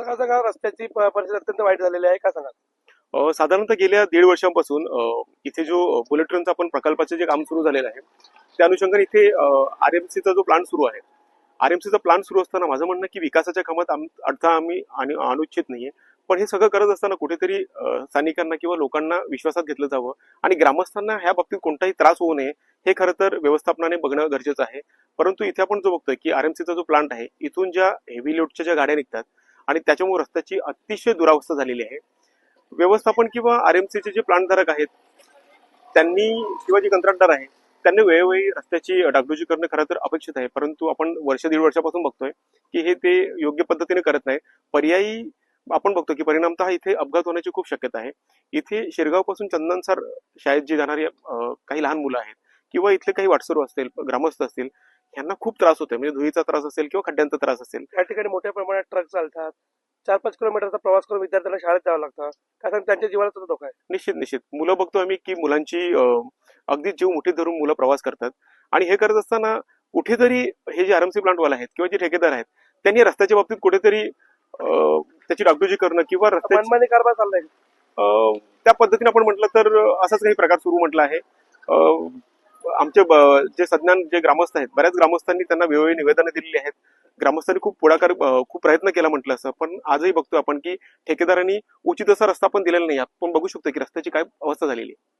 मला सांगा रस्त्याची परिस्थिती अत्यंत वाईट झालेली आहे, काय सांगाल? साधारणतः गेल्या 1.5 वर्षांपासून इथे जो बुलेट ट्रेनचा आपण प्रकल्पाचे जे काम सुरू झालेलं आहे त्या अनुषंगाने इथे आरएमसीचा जो प्लांट सुरू आहे, आरएमसीचा प्लांट सुरू असताना माझं म्हणणं की विकासाच्या कामात अडथळा आम्ही आणू इच्छित नाहीये, पण हे सगळं करत असताना कुठेतरी स्थानिकांना किंवा लोकांना विश्वासात घेतलं जावं आणि ग्रामस्थांना ह्या बाबतीत कोणताही त्रास होऊ नये हे खरं तर व्यवस्थापनाने बघणं गरजेचं आहे. परंतु इथे आपण जो बघतोय की आरएमसीचा जो प्लांट आहे, इथून ज्या हेवी लोडच्या ज्या गाड्या निघतात आणि त्याच्यामुळे रस्त्याची अतिशय दुरावस्था झालेली आहे. व्यवस्थापन किंवा आरएमसीचे जे प्लांटधारक आहेत त्यांनी किंवा जे कंत्राटदार आहे त्यांनी वेळोवेळी रस्त्याची डागडुजी करणं खरं तर अपेक्षित आहे, परंतु आपण वर्ष 1.5 वर्षापासून बघतोय की हे ते योग्य पद्धतीने करत नाही. पर्यायी आपण बघतो की परिणामतः इथे अपघात होण्याची खूप शक्यता आहे. इथे शिरगाव पासून चंदनसर शाळेत जी जाणारी काही लहान मुलं आहेत किंवा इथले काही वाटसरू असतील, ग्रामस्थ असतील, यांना खूप त्रास होतोय. म्हणजे धुळीचा त्रास असेल किंवा खड्ड्यांचा त्रास असेल. या ठिकाणी मोठ्या प्रमाणात ट्रक चालतात, 4-5 किलोमीटरचा प्रवास करून विद्यार्थ्यांना शाळेत जावं लागतं, काय सांग त्यांच्या जीवाला सुद्धा धोका आहे. निश्चित निश्चित मुलं बघतो आम्ही की मुलांची अगदी जीव मुठीत धरून मुलं प्रवास करतात आणि हे करत असताना कुठेतरी हे जे आरएमसी प्लांटवाले आहेत किंवा जे ठेकेदार आहेत त्यांनी रस्त्याच्या बाबतीत कुठेतरी त्याची डागडुजी करणं किंवा रस्त्याची मनमानी कारभार चाललाय. त्या पद्धतीने आपण म्हटलं तर असाच काही प्रकार सुरू म्हटला आहे. आमचे जे सज्ञान जे ग्रामस्थ आहेत, बऱ्याच ग्रामस्थांनी त्यांना वेळोवेळी निवेदनं दिलेली आहेत. ग्रामस्थांनी खूप पुढाकार खूप प्रयत्न केला म्हटलं असं, पण आजही बघतो आपण की ठेकेदारांनी उचित असा रस्ता पण दिलेला नाही. आपण बघू शकतो की रस्त्याची काय अवस्था झालेली आहे.